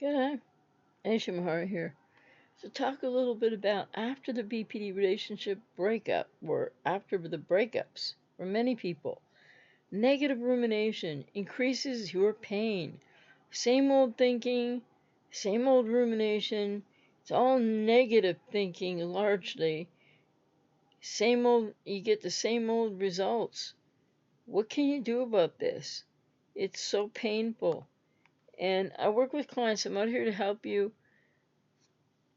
Good. Aisha Mahara here. So talk a little bit about after the BPD relationship breakup or after the breakups for many people. Negative rumination increases your pain. Same old thinking, same old rumination. It's all negative thinking largely. Same old, you get the same old results. What can you do about this? It's so painful. And I work with clients. I'm out here to help you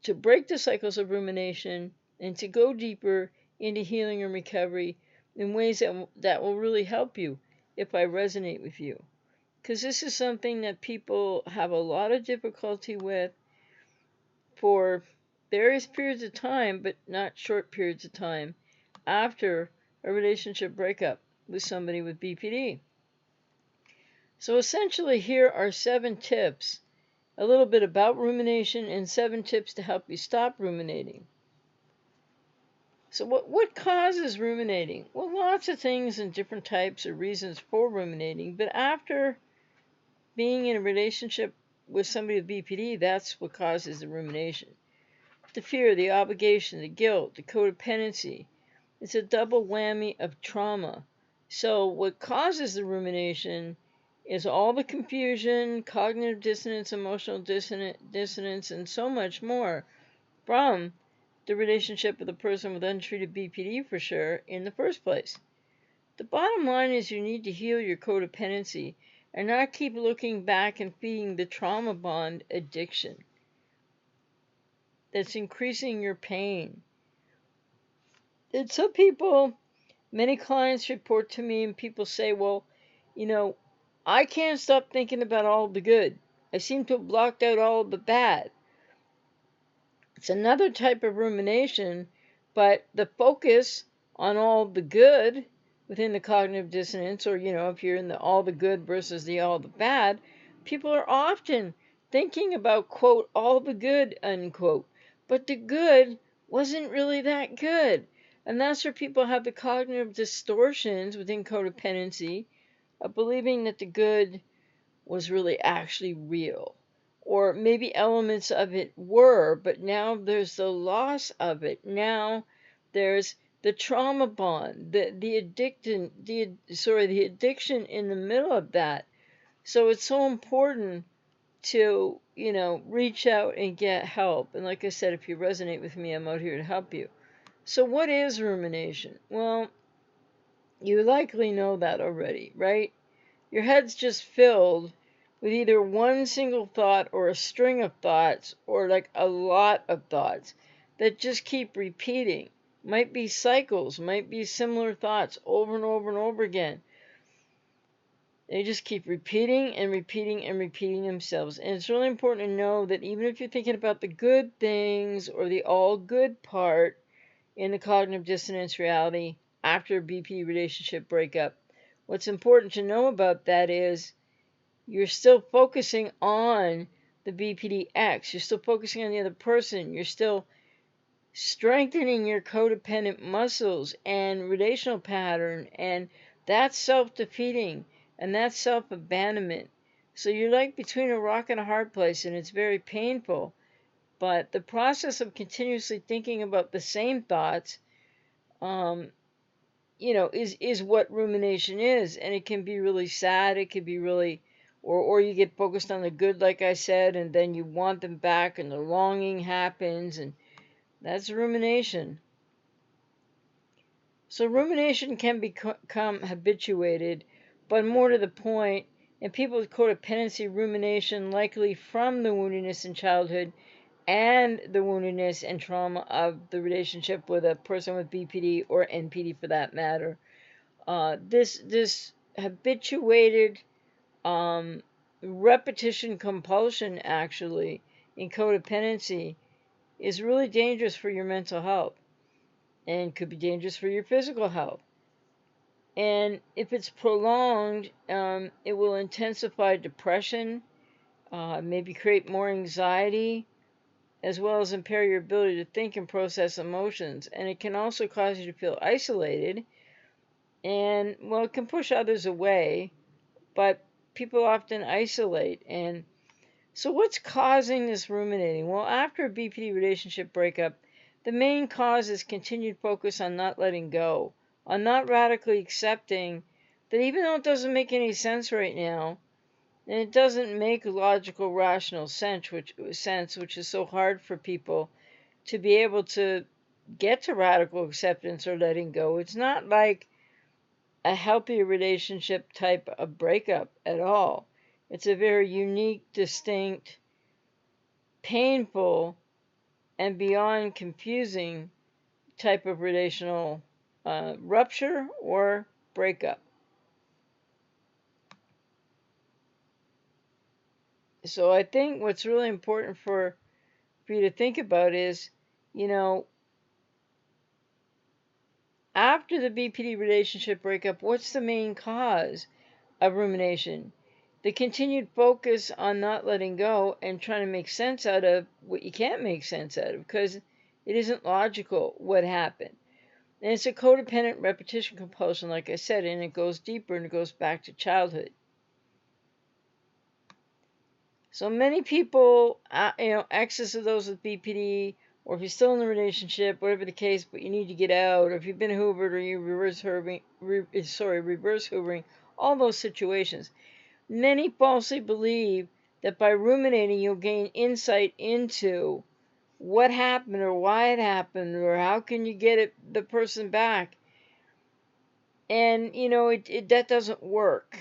to break the cycles of rumination and to go deeper into healing and recovery in ways that will really help you if I resonate with you. Because this is something that people have a lot of difficulty with for various periods of time, but not short periods of time after a relationship breakup with somebody with BPD. So essentially, here are 7 tips, a little bit about rumination, and 7 tips to help you stop ruminating. So what causes ruminating? Well, lots of things and different types of reasons for ruminating, but after being in a relationship with somebody with BPD, that's what causes the rumination. The fear, the obligation, the guilt, the codependency. It's a double whammy of trauma. So what causes the rumination is all the confusion, cognitive dissonance, emotional dissonance, and so much more from the relationship with a person with untreated BPD for sure in the first place. The bottom line is you need to heal your codependency and not keep looking back and feeding the trauma bond addiction that's increasing your pain. And some people, many clients report to me and people say, well, I can't stop thinking about all the good. I seem to have blocked out all the bad. It's another type of rumination, but the focus on all the good within the cognitive dissonance, or, if you're in the all the good versus the all the bad, people are often thinking about, quote, all the good, unquote. But the good wasn't really that good. And that's where people have the cognitive distortions within codependency of believing that the good was really actually real. Or maybe elements of it were, but now there's the loss of it. Now there's the trauma bond, the addiction in the middle of that. So it's so important to, reach out and get help. And like I said, if you resonate with me, I'm out here to help you. So what is rumination? Well, you likely know that already, right? Your head's just filled with either one single thought or a string of thoughts or like a lot of thoughts that just keep repeating. Might be cycles, might be similar thoughts over and over and over again. They just keep repeating and repeating and repeating themselves. And it's really important to know that even if you're thinking about the good things or the all good part in the cognitive dissonance reality after a BP relationship breakup, what's important to know about that is you're still focusing on the BPDX. You're still focusing on the other person. You're still strengthening your codependent muscles and relational pattern, and that's self-defeating and that's self-abandonment. So you're like between a rock and a hard place, and it's very painful. But the process of continuously thinking about the same thoughts, um, is what rumination is, and it can be really sad. It can be really, or you get focused on the good, like I said, and then you want them back, and the longing happens, and that's rumination. So rumination can become habituated, but more to the point, in people with codependency, rumination likely from the woundedness in childhood and the woundedness and trauma of the relationship with a person with BPD or NPD for that matter. This habituated repetition compulsion actually in codependency is really dangerous for your mental health and could be dangerous for your physical health. And if it's prolonged, it will intensify depression, maybe create more anxiety, as well as impair your ability to think and process emotions. And it can also cause you to feel isolated. And, well, it can push others away, but people often isolate. And So what's causing this ruminating? Well, after a BPD relationship breakup, the main cause is continued focus on not letting go, on not radically accepting that even though it doesn't make any sense right now, and it doesn't make logical, rational sense, which is so hard for people to be able to get to radical acceptance or letting go. It's not like a healthy relationship type of breakup at all. It's a very unique, distinct, painful, and beyond confusing type of relational rupture or breakup. So I think what's really important for you to think about is, you know, after the BPD relationship breakup, what's the main cause of rumination? The continued focus on not letting go and trying to make sense out of what you can't make sense out of because it isn't logical what happened. And it's a codependent repetition compulsion, like I said, and it goes deeper and it goes back to childhood. So many people, excess of those with BPD, or if you're still in the relationship, whatever the case, but you need to get out, or if you've been hoovered or you reverse hoovering, all those situations. Many falsely believe that by ruminating you'll gain insight into what happened or why it happened or how can you get the person back. And that doesn't work.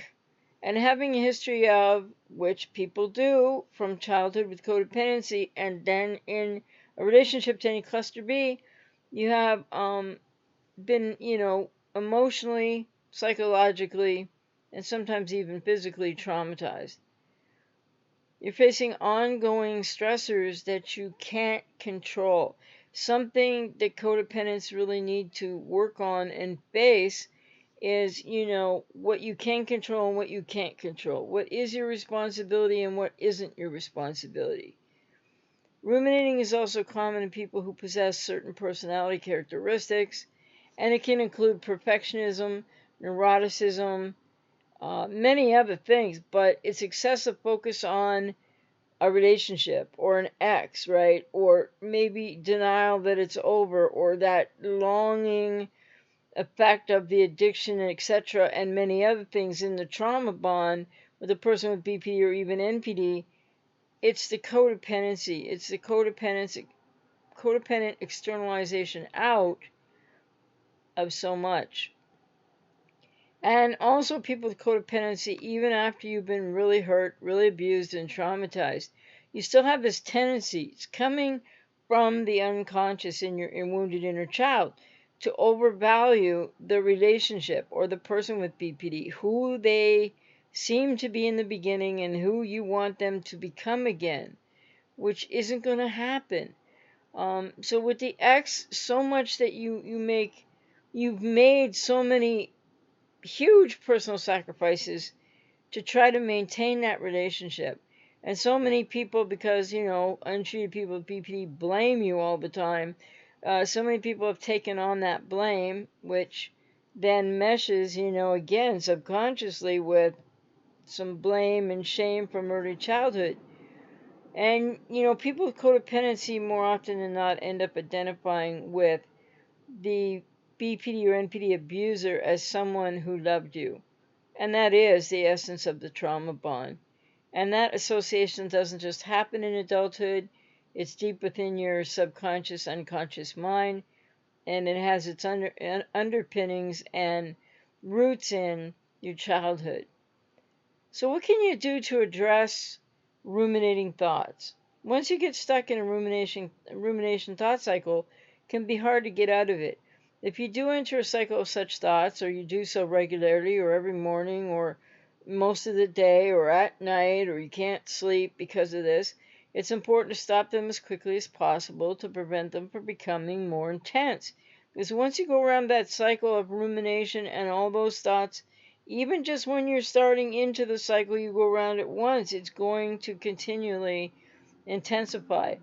And having a history of, which people do from childhood with codependency, and then in a relationship to any cluster B, you have been, emotionally, psychologically, and sometimes even physically traumatized. You're facing ongoing stressors that you can't control. Something that codependents really need to work on and face is, what you can control and what you can't control. What is your responsibility and what isn't your responsibility. Ruminating is also common in people who possess certain personality characteristics, and it can include perfectionism, neuroticism, many other things, but it's excessive focus on a relationship or an ex, right? Or maybe denial that it's over, or that longing effect of the addiction, etc., and many other things in the trauma bond with a person with BP or even NPD. It's the codependency. It's the codependent externalization out of so much. And also, people with codependency, even after you've been really hurt, really abused, and traumatized, you still have this tendency. It's coming from the unconscious in your wounded inner child to overvalue the relationship or the person with BPD, who they seem to be in the beginning and who you want them to become again, which isn't going to happen. So with the ex, so much that you've made so many huge personal sacrifices to try to maintain that relationship. And so many people, because, untreated people with BPD blame you all the time, so many people have taken on that blame, which then meshes, again, subconsciously with some blame and shame from early childhood. And, people with codependency more often than not end up identifying with the BPD or NPD abuser as someone who loved you. And that is the essence of the trauma bond. And that association doesn't just happen in adulthood, it's deep within your subconscious, unconscious mind, and it has its underpinnings and roots in your childhood. So, what can you do to address ruminating thoughts? Once you get stuck in a rumination thought cycle, it can be hard to get out of it. If you do enter a cycle of such thoughts, or you do so regularly, or every morning, or most of the day, or at night, or you can't sleep because of this, it's important to stop them as quickly as possible to prevent them from becoming more intense. Because once you go around that cycle of rumination and all those thoughts, even just when you're starting into the cycle, you go around it once, it's going to continually intensify.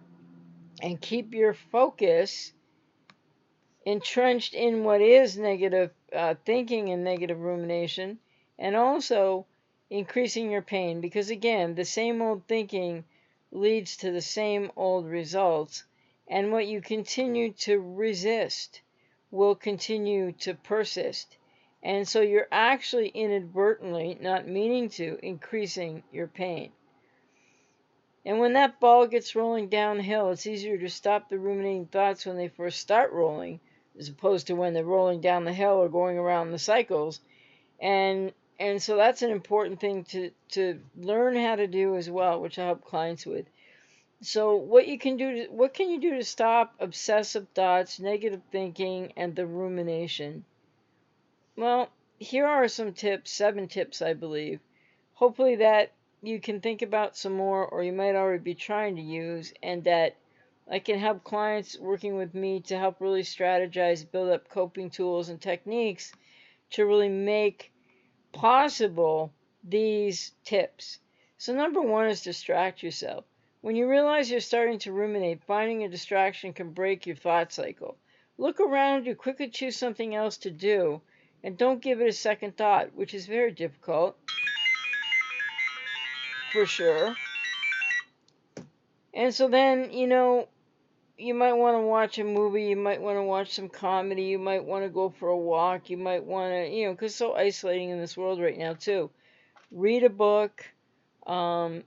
And keep your focus entrenched in what is negative thinking and negative rumination, and also increasing your pain. Because again, the same old thinking leads to the same old results, and what you continue to resist will continue to persist. And so you're actually inadvertently, not meaning to, increasing your pain. And when that ball gets rolling downhill, it's easier to stop the ruminating thoughts when they first start rolling, as opposed to when they're rolling down the hill or going around the cycles. And and so that's an important thing to learn how to do as well, which I help clients with. So what can you do to stop obsessive thoughts, negative thinking, and the rumination? Well, here are some tips, 7 tips, I believe. Hopefully that you can think about some more, or you might already be trying to use, and that I can help clients working with me to help really strategize, build up coping tools and techniques to really make possible these tips. So, number one is distract yourself. When you realize you're starting to ruminate, finding a distraction can break your thought cycle. Look around you, quickly choose something else to do, and don't give it a second thought, which is very difficult, for sure. And so then, you might want to watch a movie, you might want to watch some comedy, you might want to go for a walk, you might want to, because it's so isolating in this world right now, too. Read a book. Um,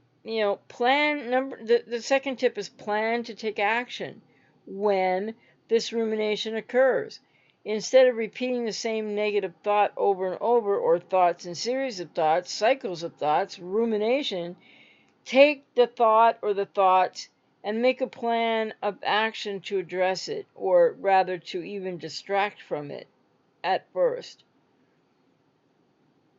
plan the second tip is plan to take action when this rumination occurs. Instead of repeating the same negative thought over and over, or thoughts in series of thoughts, cycles of thoughts, rumination, take the thought or the thoughts and make a plan of action to address it, or rather to even distract from it at first.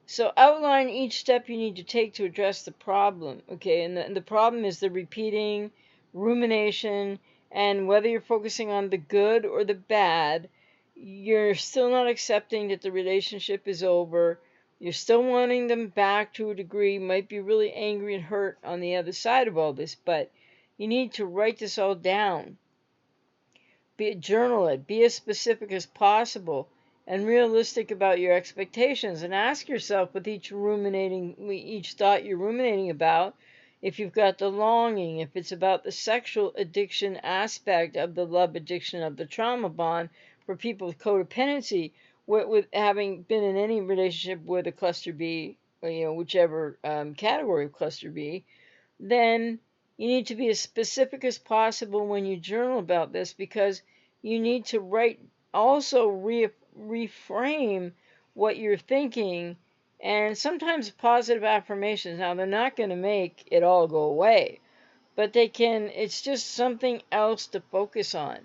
So outline each step you need to take to address the problem, okay? And the problem is the repeating, rumination, and whether you're focusing on the good or the bad, you're still not accepting that the relationship is over. You're still wanting them back to a degree, might be really angry and hurt on the other side of all this, but you need to write this all down. Journal it, be as specific as possible and realistic about your expectations, and ask yourself with each thought you're ruminating about, if you've got the longing, if it's about the sexual addiction aspect of the love addiction of the trauma bond for people with codependency, with having been in any relationship with a cluster B, or, whichever category of cluster B, then you need to be as specific as possible when you journal about this, because you need to reframe what you're thinking, and sometimes positive affirmations. Now, they're not going to make it all go away, but it's just something else to focus on.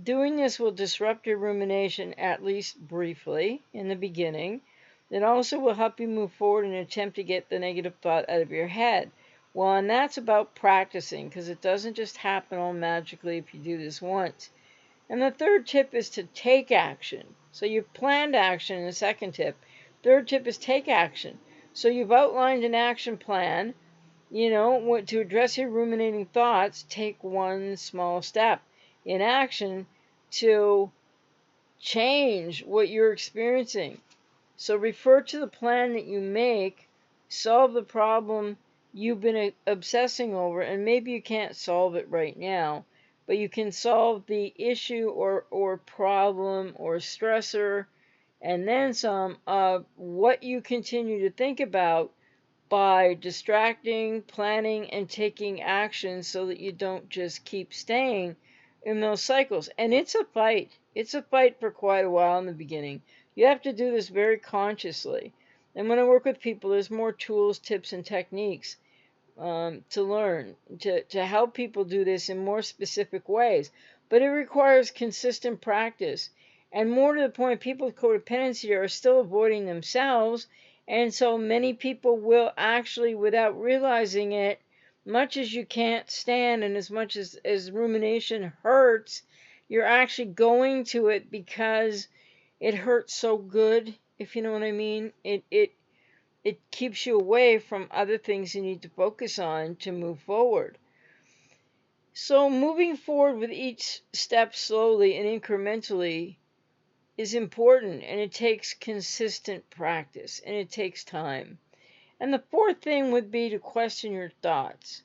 Doing this will disrupt your rumination, at least briefly, in the beginning. It also will help you move forward and attempt to get the negative thought out of your head. Well, and that's about practicing, because it doesn't just happen all magically if you do this once. And the third tip is to take action. So you've planned action in the second tip. Third tip is take action. So you've outlined an action plan, to address your ruminating thoughts. Take one small step in action to change what you're experiencing. So refer to the plan that you make, solve the problem you've been obsessing over, and maybe you can't solve it right now, but you can solve the issue or problem or stressor, and then some, of what you continue to think about by distracting, planning, and taking action, so that you don't just keep staying in those cycles. And it's a fight. It's a fight for quite a while in the beginning. You have to do this very consciously. And when I work with people, there's more tools, tips, and techniques to learn to help people do this in more specific ways. But it requires consistent practice. And more to the point, people with codependency are still avoiding themselves. And so many people will actually, without realizing it, much as you can't stand and as much as rumination hurts, you're actually going to it because it hurts so good, if you know what I mean. It keeps you away from other things you need to focus on to move forward. So moving forward with each step slowly and incrementally is important, and it takes consistent practice, and it takes time. And the fourth thing would be to question your thoughts.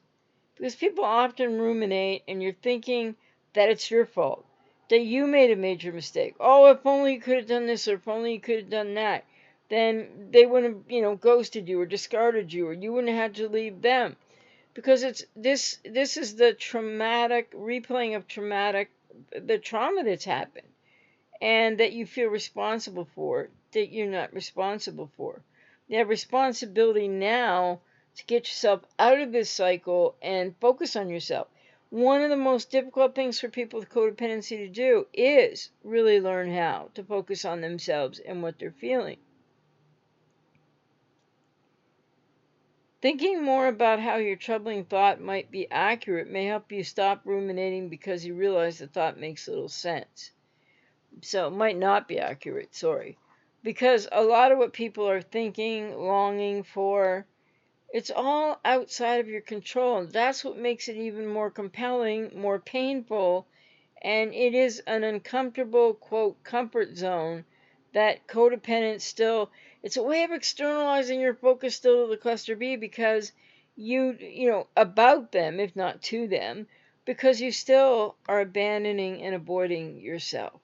Because people often ruminate and you're thinking that it's your fault, that you made a major mistake. Oh, if only you could have done this, or if only you could have done that. Then they wouldn't have, ghosted you or discarded you, or you wouldn't have had to leave them. Because it's this is the traumatic replaying of the trauma that's happened, and that you feel responsible for, that you're not responsible for. You have responsibility now to get yourself out of this cycle and focus on yourself. One of the most difficult things for people with codependency to do is really learn how to focus on themselves and what they're feeling. Thinking more about how your troubling thought might be accurate may help you stop ruminating because you realize the thought makes little sense. So it might not be accurate, sorry. Because a lot of what people are thinking, longing for, it's all outside of your control. And that's what makes it even more compelling, more painful, and it is an uncomfortable, quote, comfort zone that codependence still, it's a way of externalizing your focus still to the cluster B because about them, if not to them, because you still are abandoning and avoiding yourself.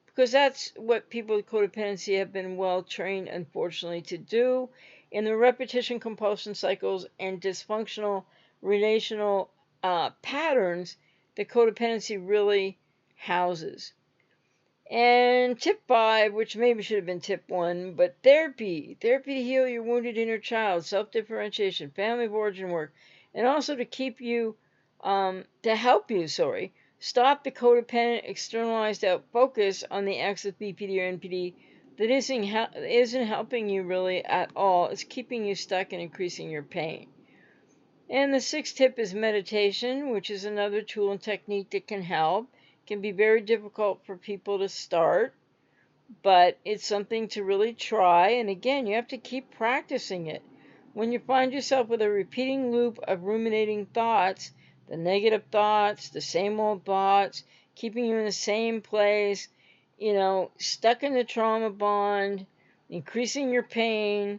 Because that's what people with codependency have been well trained, unfortunately, to do in the repetition compulsion cycles and dysfunctional relational patterns that codependency really houses. And tip 5, which maybe should have been tip 1, but therapy to heal your wounded inner child, self differentiation, family of origin work, and also to keep you, to help you, stop the codependent externalized out focus on the X with BPD or NPD that isn't helping you really at all. It's keeping you stuck and increasing your pain. And the 6th tip is meditation, which is another tool and technique that can help. It can be very difficult for people to start, but it's something to really try. And again, you have to keep practicing it. When you find yourself with a repeating loop of ruminating thoughts, the negative thoughts, the same old thoughts, keeping you in the same place, stuck in the trauma bond, increasing your pain,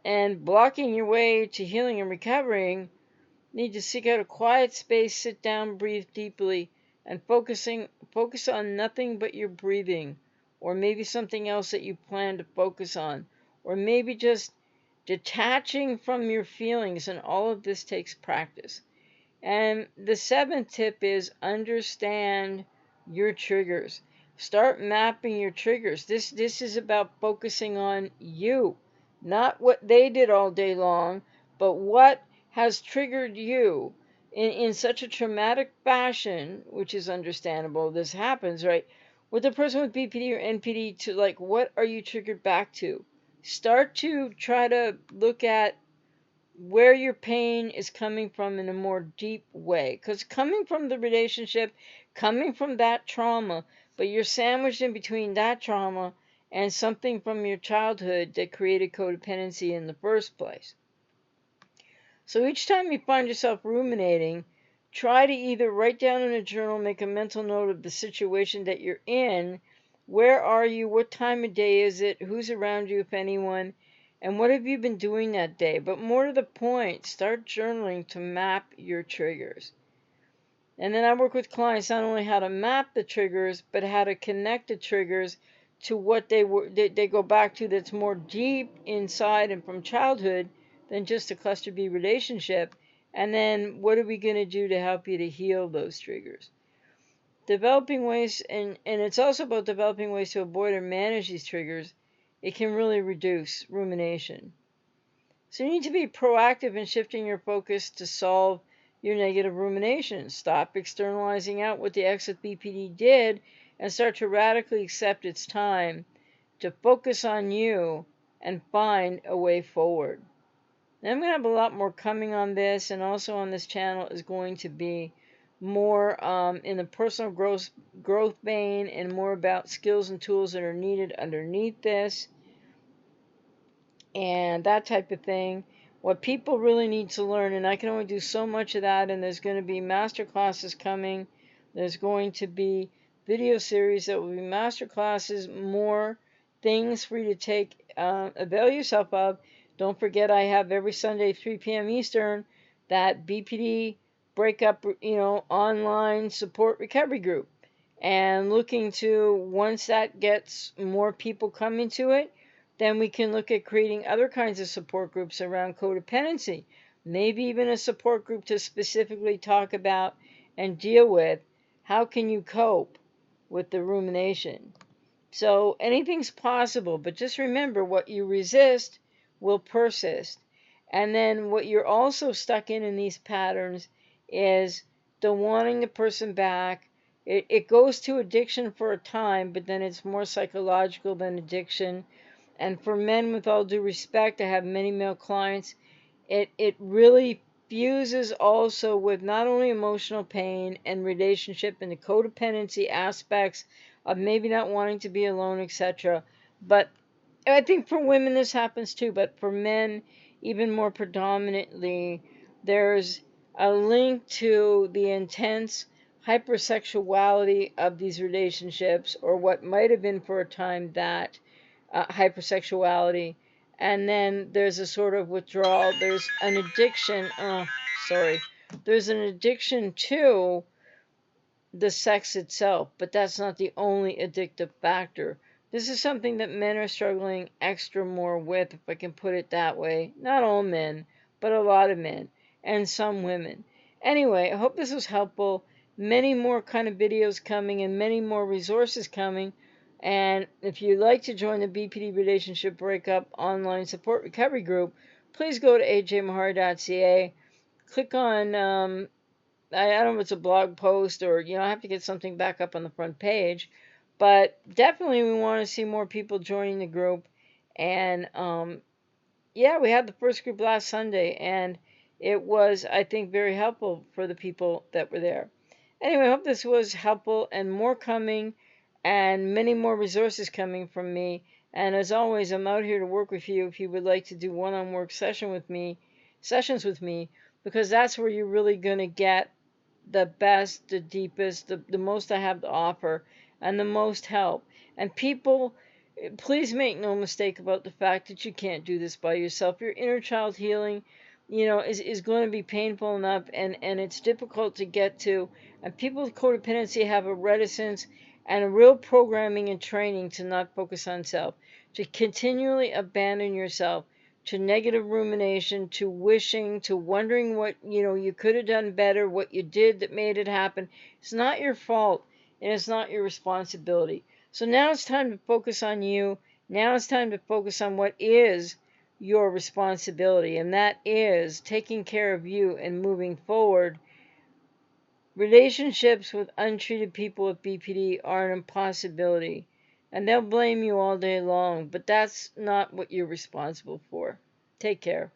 and blocking your way to healing and recovering, need to seek out a quiet space, sit down, breathe deeply, and focus on nothing but your breathing, or maybe something else that you plan to focus on, or maybe just detaching from your feelings, and all of this takes practice. And the 7th tip is understand your triggers. Start mapping your triggers. This is about focusing on you, not what they did all day long, but what has triggered you in such a traumatic fashion, which is understandable. This happens, right? With a person with BPD or NPD, to like, what are you triggered back to? Start to try to look at where your pain is coming from in a more deep way. Because coming from the relationship, coming from that trauma, but you're sandwiched in between that trauma and something from your childhood that created codependency in the first place. So each time you find yourself ruminating, try to either write down in a journal, make a mental note of the situation that you're in. Where are you? What time of day is it? Who's around you, if anyone? And what have you been doing that day? But more to the point, start journaling to map your triggers. And then I work with clients not only how to map the triggers, but how to connect the triggers to what they go back to that's more deep inside and from childhood than just a cluster B relationship. And then what are we going to do to help you to heal those triggers? Developing ways, and it's also about developing ways to avoid or manage these triggers. It can really reduce rumination. So you need to be proactive in shifting your focus to solve your negative rumination. Stop externalizing out what the X with BPD did and start to radically accept it's time to focus on you and find a way forward. Now, I'm going to have a lot more coming on this, and also on this channel is going to be more in the personal growth vein and more about skills and tools that are needed underneath this and that type of thing. What people really need to learn, and I can only do so much of that, and there's going to be master classes coming. There's going to be video series that will be master classes, more things for you to take, avail yourself of. Don't forget I have every Sunday 3 p.m. Eastern that BPD breakup, online support recovery group. And looking to, once that gets more people coming to it, then we can look at creating other kinds of support groups around codependency. Maybe even a support group to specifically talk about and deal with how can you cope with the rumination. So anything's possible, but just remember, what you resist will persist. And then what you're also stuck in these patterns is the wanting the person back. It goes to addiction for a time, but then it's more psychological than addiction. And for men, with all due respect, I have many male clients, it really fuses also with not only emotional pain and relationship and the codependency aspects of maybe not wanting to be alone, etc. But I think for women this happens too, but for men even more predominantly, there's a link to the intense hypersexuality of these relationships, or what might have been for a time that hypersexuality. And then there's a sort of withdrawal. There's an addiction. Oh, sorry. There's an addiction to the sex itself, but that's not the only addictive factor. This is something that men are struggling extra more with, if I can put it that way. Not all men, but a lot of men, and some women. Anyway, I hope this was helpful. Many more kind of videos coming and many more resources coming. And if you'd like to join the BPD Relationship Breakup Online Support Recovery Group, please go to ajmahar.ca. Click on I don't know if it's a blog post, or I have to get something back up on the front page, but definitely we want to see more people joining the group. And yeah, we had the first group last Sunday, and it was, I think, very helpful for the people that were there. Anyway, I hope this was helpful, and more coming, and many more resources coming from me. And as always, I'm out here to work with you if you would like to do one-on-one sessions with me, because that's where you're really going to get the best, the deepest, the most I have to offer, and the most help. And people, please make no mistake about the fact that you can't do this by yourself. Your inner child healing, is going to be painful enough, and it's difficult to get to. And people with codependency have a reticence and a real programming and training to not focus on self, to continually abandon yourself to negative rumination, to wishing, to wondering what you could have done better, what you did that made it happen. It's not your fault, and it's not your responsibility. So now it's time to focus on you. Now it's time to focus on what is your responsibility, and that is taking care of you and moving forward. Relationships with untreated people with BPD are an impossibility, and they'll blame you all day long, but that's not what you're responsible for. Take care.